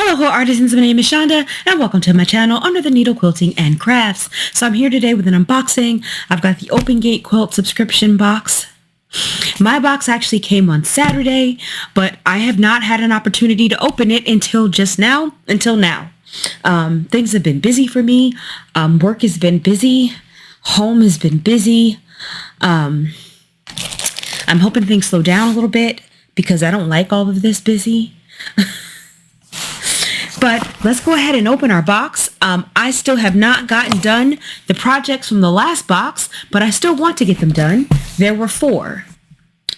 Hello artisans, my name is Shonda and welcome to my channel Under the Needle Quilting and Crafts. So I'm here today with an unboxing. I've got the Open Gate quilt subscription box. My box actually came on Saturday, but I have not had an opportunity to open it until now. Things have been busy for me. Work has been busy. Home has been busy. I'm hoping things slow down a little bit because I don't like all of this busy. But let's go ahead and open our box. I still have not gotten done the projects from the last box, but I still want to get them done. There were 4.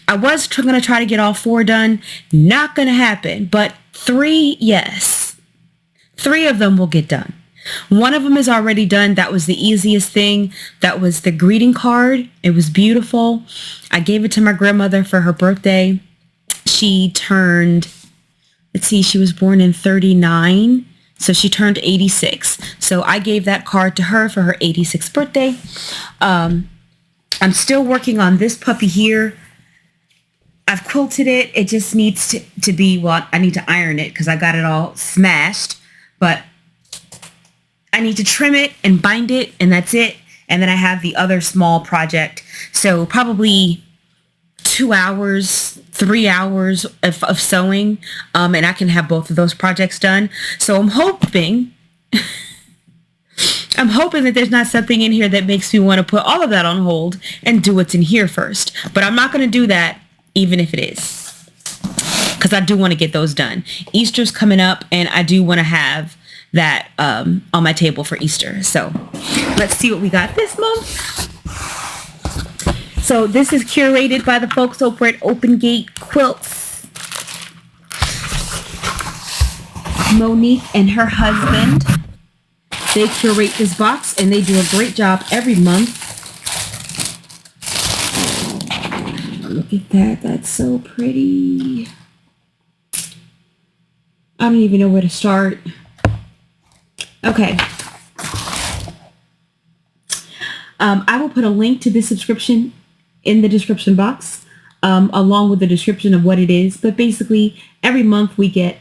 I was going to try to get all 4 done. Not going to happen, but 3, yes. 3 of them will get done. One of them is already done. That was the easiest thing. That was the greeting card. It was beautiful. I gave it to my grandmother for her birthday. She turned... Let's see, she was born in 39, so she turned 86. So I gave that card to her for her 86th birthday. I'm still working on this puppy here. I've quilted it. It just needs to be, well, I need to iron it because I got it all smashed. But I need to trim it and bind it, and that's it. And then I have the other small project. So probably 2 hours, 3 hours of sewing, and I can have both of those projects done. So I'm hoping that there's not something in here that makes me want to put all of that on hold and do what's in here first. But I'm not going to do that, even if it is, because I do want to get those done. Easter's coming up, and I do want to have that on my table for Easter. So let's see what we got this month. So this is curated by the folks over at Open Gate Quilts. Monique and her husband, they curate this box and they do a great job every month. Look at that, that's so pretty. I don't even know where to start. Okay. I will put a link to this subscription in the description box, along with the description of what it is. But basically, every month we get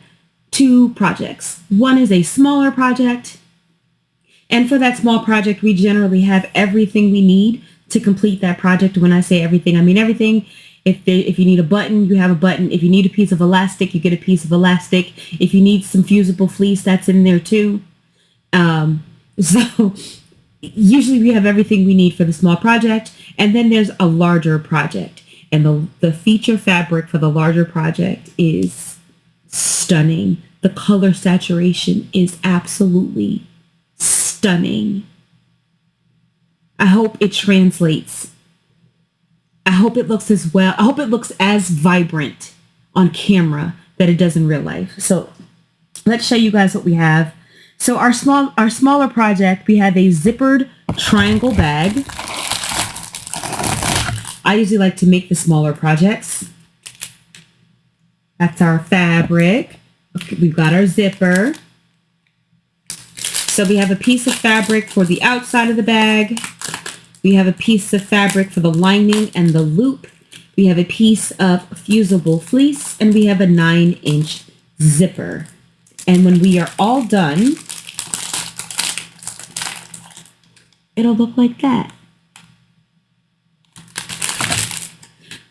2 projects. One is a smaller project, and for that small project, we generally have everything we need to complete that project. When I say everything, I mean everything. If you need a button, you have a button. If you need a piece of elastic, you get a piece of elastic. If you need some fusible fleece, that's in there too. So usually we have everything we need for the small project, and then there's a larger project, and the feature fabric for the larger project is stunning. The color saturation is absolutely stunning. I hope it translates. I hope it looks as well. I hope it looks as vibrant on camera that it does in real life. So let's show you guys what we have. So our smaller project, we have a zippered triangle bag. I usually like to make the smaller projects. That's our fabric. Okay, we've got our zipper. So we have a piece of fabric for the outside of the bag. We have a piece of fabric for the lining and the loop. We have a piece of fusible fleece, and we have a 9-inch zipper. And when we are all done, it'll look like that.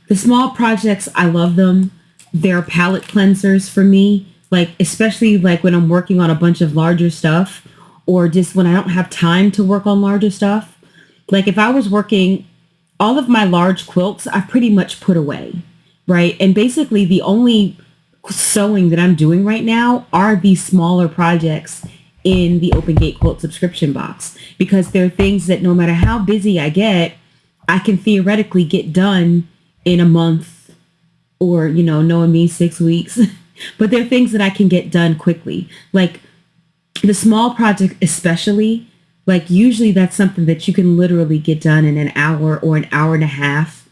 The small projects, I love them. They're palette cleansers for me, like especially like when I'm working on a bunch of larger stuff, or just when I don't have time to work on larger stuff. Like if I was working, all of my large quilts, I pretty much put away, right? And basically the only sewing that I'm doing right now are these smaller projects in the Open Gate Quilt subscription box, because they're things that no matter how busy I get, I can theoretically get done in a month, or, you know, knowing me, 6 weeks. But they're things that I can get done quickly. Like the small project especially, like usually that's something that you can literally get done in an hour or an hour and a half.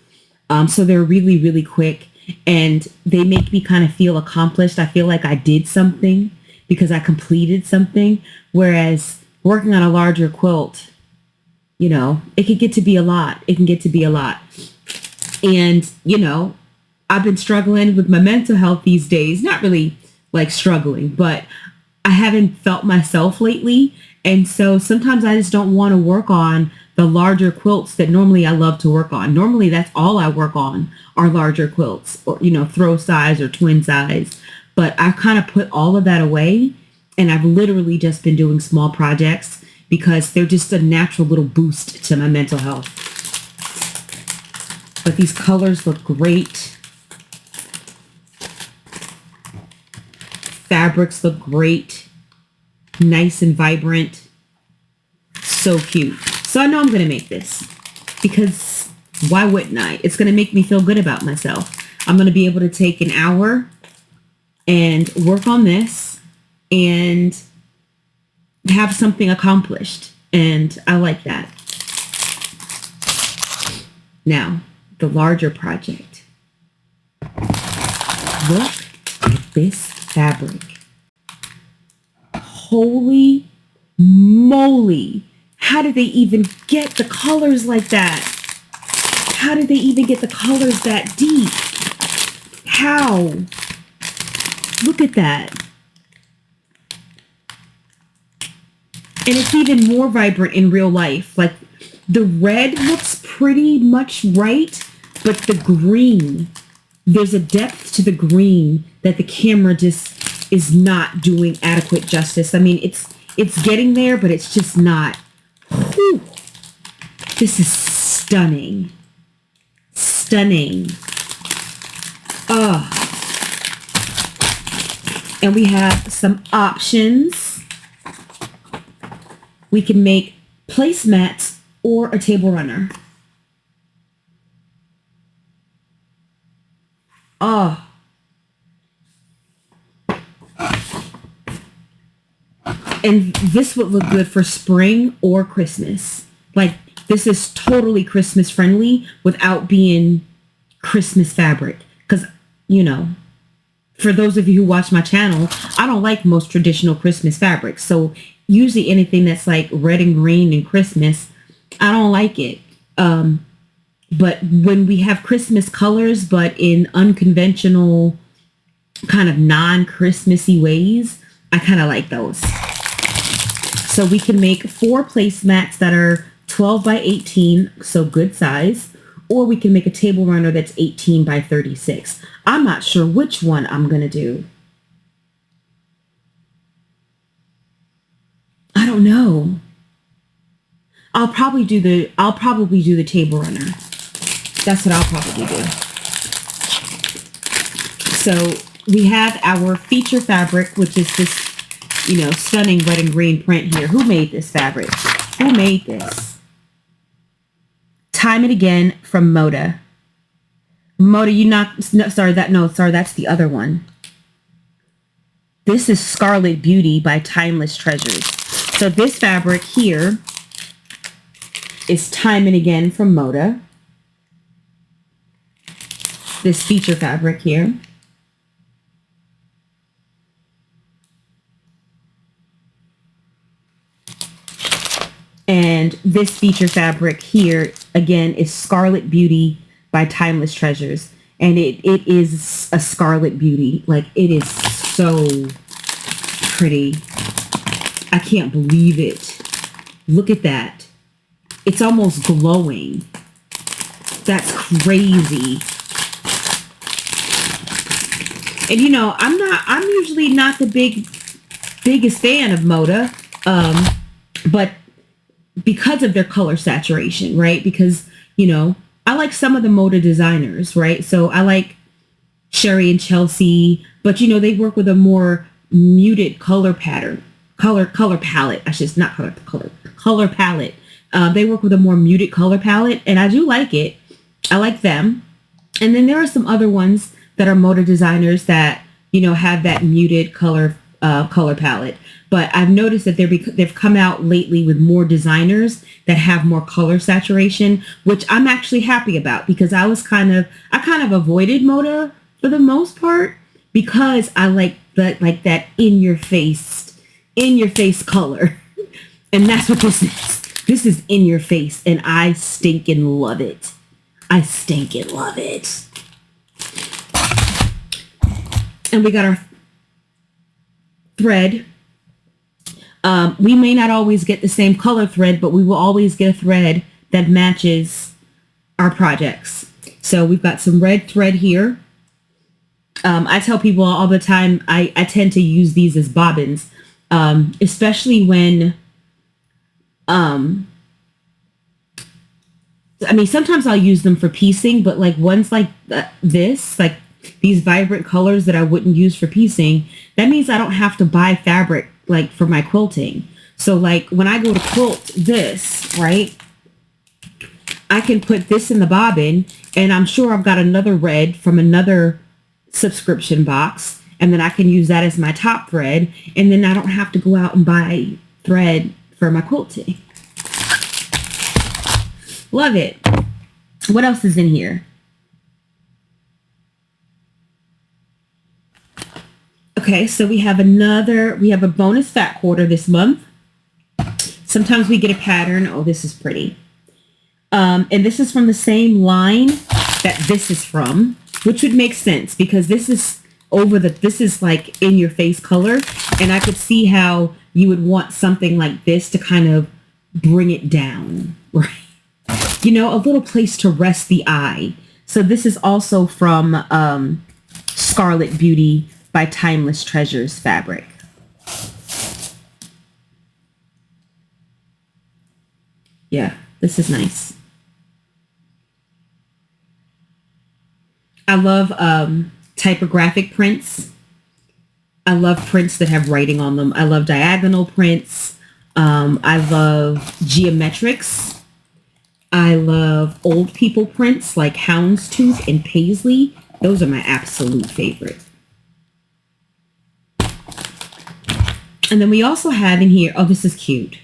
So they're really, really quick, and they make me kind of feel accomplished. I feel like I did something because I completed something. Whereas working on a larger quilt, you know, it could get to be a lot. It can get to be a lot. And, you know, I've been struggling with my mental health these days. Not really like struggling, but I haven't felt myself lately. And so sometimes I just don't want to work on the larger quilts that normally I love to work on. Normally that's all I work on are larger quilts or, throw size or twin size. But I kind of put all of that away and I've literally just been doing small projects because they're just a natural little boost to my mental health. But these colors look great. Fabrics look great. Nice and vibrant. So cute. So I know I'm going to make this because why wouldn't I? It's going to make me feel good about myself. I'm going to be able to take an hour and work on this and have something accomplished. And I like that. Now, the larger project. Look at this fabric. Holy moly. How did they even get the colors like that? How did they even get the colors that deep? How? Look at that. And it's even more vibrant in real life. Like the red looks pretty much right, but the green, there's a depth to the green that the camera just is not doing adequate justice. I mean, it's getting there, but it's just not. Whew. This is stunning. Stunning. And we have some options. We can make placemats or a table runner. And this would look good for spring or Christmas. Like, this is totally Christmas friendly without being Christmas fabric. Because, for those of you who watch my channel, I don't like most traditional Christmas fabrics. So usually anything that's like red and green and Christmas, I don't like it. But when we have Christmas colors, but in unconventional kind of non-Christmassy ways, I kind of like those. So we can make 4 placemats that are 12 by 18, so good size, or we can make a table runner that's 18 by 36. I'm not sure which one I'm going to do. I don't know. I'll probably do the table runner. That's what I'll probably do. So we have our feature fabric, which is this, stunning red and green print here. Who made this fabric? Who made this? Time and Again from Moda. Moda, that's the other one. This is Scarlet Beauty by Timeless Treasures. So this fabric here is Time and Again from Moda. This feature fabric here. And this feature fabric here, again, is Scarlet Beauty by Timeless Treasures. And it is a Scarlet Beauty. Like, it is so pretty. I can't believe it. Look at that. It's almost glowing. That's crazy. And I'm usually not the biggest fan of Moda. But because of their color saturation, right? Because, I like some of the Moda designers, right? So I like Sherry and Chelsea, but they work with a more muted color palette. Color palette. They work with a more muted color palette, and I do like it. I like them. And then there are some other ones that are Moda designers that, have that muted color palette. But I've noticed that they've come out lately with more designers that have more color saturation, which I'm actually happy about because I kind of avoided Moda for the most part because I like that in your face color. And that's what this is. This is in your face and I stinking love it. I stinking love it. And we got our thread We may not always get the same color thread, but we will always get a thread that matches our projects. So we've got some red thread here. I tell people all the time, I tend to use these as bobbins, especially when, I mean, sometimes I'll use them for piecing, but like ones like this, like these vibrant colors that I wouldn't use for piecing, that means I don't have to buy fabric like for my quilting. So like when I go to quilt this, right, I can put this in the bobbin, and I'm sure I've got another red from another subscription box, and then I can use that as my top thread, and then I don't have to go out and buy thread for my quilting. Love it. What else is in here? Okay, so we have a bonus fat quarter this month. Sometimes we get a pattern. Oh, this is pretty. And this is from the same line that this is from, which would make sense because this is like in your face color. And I could see how you would want something like this to kind of bring it down, right? You know, a little place to rest the eye. So this is also from Scarlet Beauty by Timeless Treasures fabric. Yeah, this is nice. I love typographic prints. I love prints that have writing on them. I love diagonal prints. I love geometrics. I love old people prints like houndstooth and paisley. Those are my absolute favorite. And then we also have in here, oh, this is cute.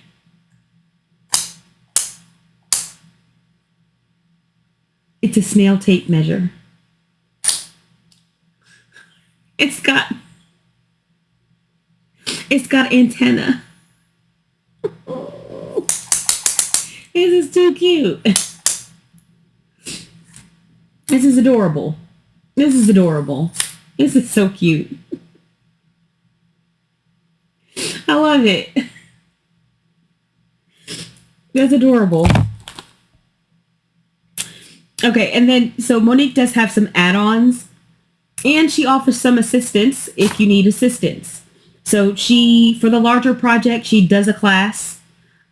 It's a snail tape measure. It's got antenna. This is too cute. This is adorable. This is adorable. This is so cute. I love it. That's adorable. Okay, and then, so Monique does have some add-ons, and she offers some assistance if you need assistance. So for the larger project, she does a class.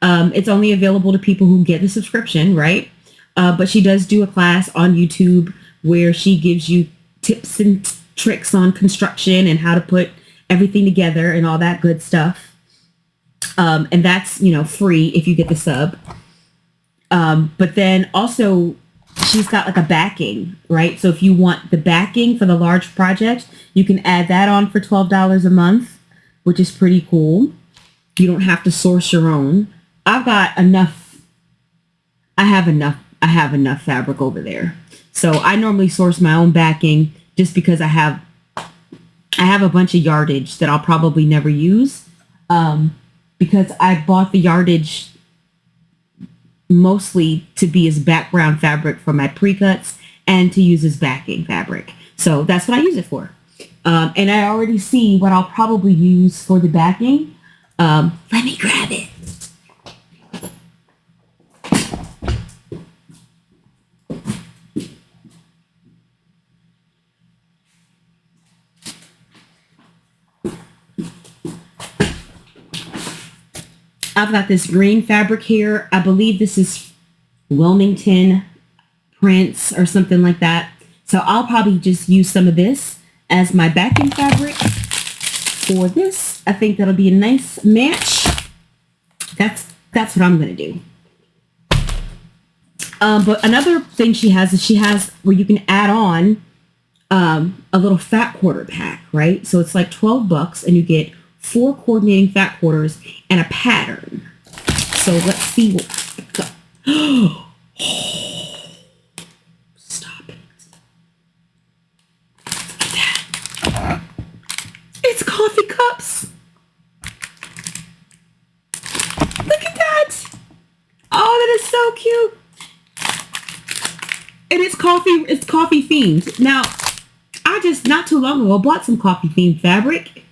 It's only available to people who get the subscription, right? But she does do a class on YouTube where she gives you tips and tricks on construction and how to put everything together and all that good stuff. And that's, free if you get the sub. But then also she's got like a backing, right? So if you want the backing for the large project, you can add that on for $12 a month, which is pretty cool. You don't have to source your own. I've got enough. I have enough fabric over there. So I normally source my own backing just because I have a bunch of yardage that I'll probably never use. Because I bought the yardage mostly to be as background fabric for my pre-cuts and to use as backing fabric. So that's what I use it for. And I already see what I'll probably use for the backing. Let me grab it. I've got this green fabric here. I believe this is Wilmington prints or something like that. So I'll probably just use some of this as my backing fabric for this. I think that'll be a nice match. That's what I'm going to do. But another thing she has is where you can add on a little fat quarter pack, right? So it's like $12 and you get 4 coordinating fat quarters and a pattern. So let's see what we've got. Stop it. Look at that. It's coffee cups. Look at that. Oh, that is so cute. And it's coffee themed. Now, I just not too long ago bought some coffee themed fabric.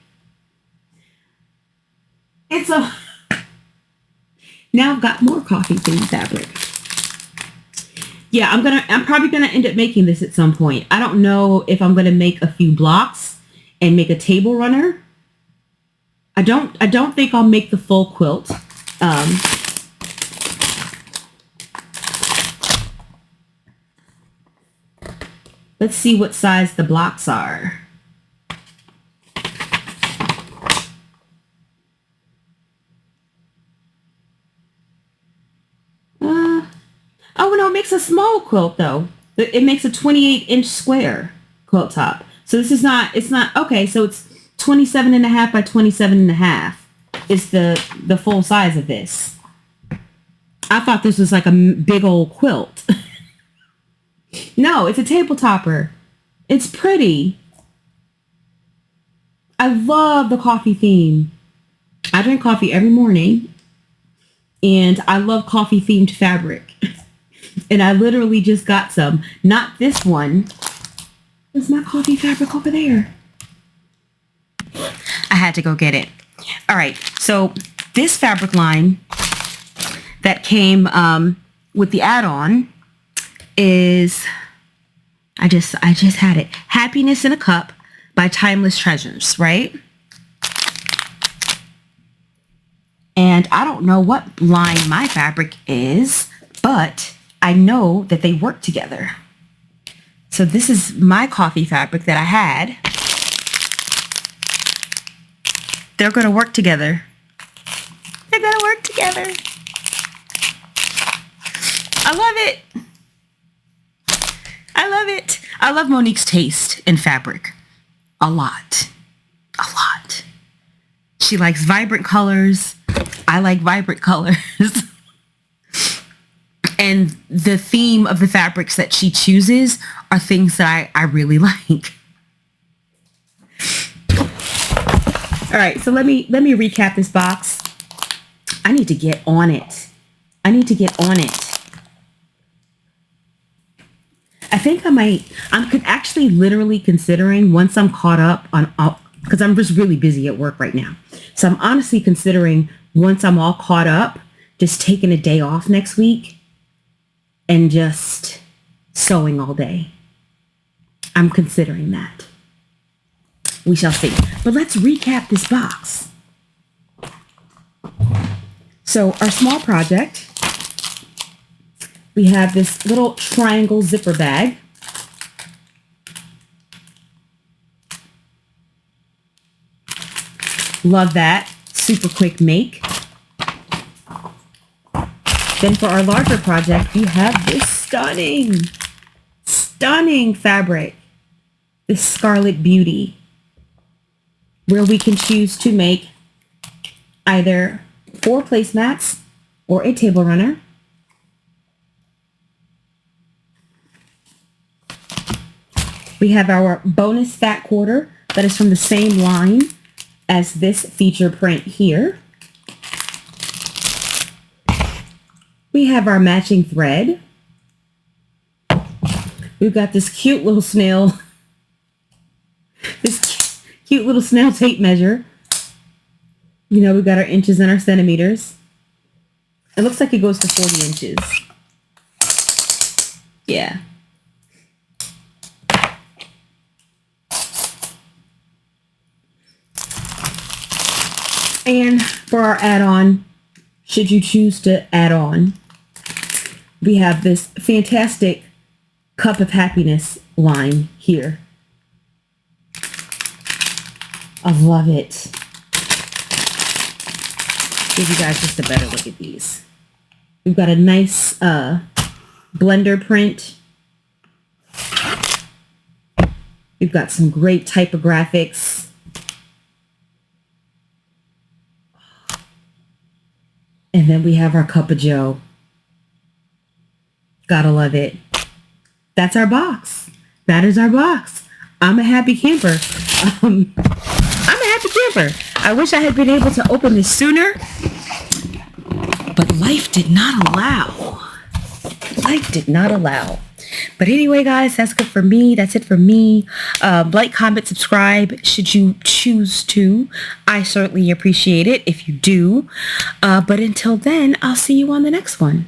Now I've got more coffee themed fabric. Yeah, I'm probably gonna end up making this at some point. I don't know if I'm gonna make a few blocks and make a table runner. I don't think I'll make the full quilt. Let's see what size the blocks are. Oh no, it makes a small quilt though. It makes a 28-inch square quilt top. So this is not, it's not, okay, so it's 27 and a half by 27 and a half is the full size of this. I thought this was like a big old quilt. No, it's a table topper. It's pretty. I love the coffee theme. I drink coffee every morning and I love coffee themed fabric. And I literally just got some. Not this one. There's my coffee fabric over there. I had to go get it. All right. So this fabric line that came with the add-on is, I just had it. Happiness in a Cup by Timeless Treasures, right? And I don't know what line my fabric is, but I know that they work together. So this is my coffee fabric that I had. They're going to work together. They're going to work together. I love it. I love it. I love Monique's taste in fabric. A lot. A lot. She likes vibrant colors. I like vibrant colors. And the theme of the fabrics that she chooses are things that I really like. All right, so let me recap this box. I need to get on it. I could actually literally considering once I'm caught up on, because I'm just really busy at work right now. So I'm honestly considering once I'm all caught up, just taking a day off next week and just sewing all day. I'm considering that. We shall see. But let's recap this box. So our small project, we have this little triangle zipper bag. Love that. Super quick make. Then for our larger project, we have this stunning fabric, this Scarlet Beauty, where we can choose to make either 4 placemats or a table runner. We have our bonus fat quarter that is from the same line as this feature print here. We have our matching thread. We've got this cute little snail, tape measure. You know, we've got our inches and our centimeters. It looks like it goes to 40 inches. Yeah. And for our add-on, should you choose to add on, we have this fantastic Cup of Happiness line here. I love it. Give you guys just a better look at these. We've got a nice blender print. We've got some great typographics. And then we have our Cup of Joe. Gotta love it. That's our box. That is our box. I'm a happy camper. I'm a happy camper. I wish I had been able to open this sooner, but life did not allow. Life did not allow. But anyway, guys, that's good for me. That's it for me. Like, comment, subscribe should you choose to. I certainly appreciate it if you do. But until then, I'll see you on the next one.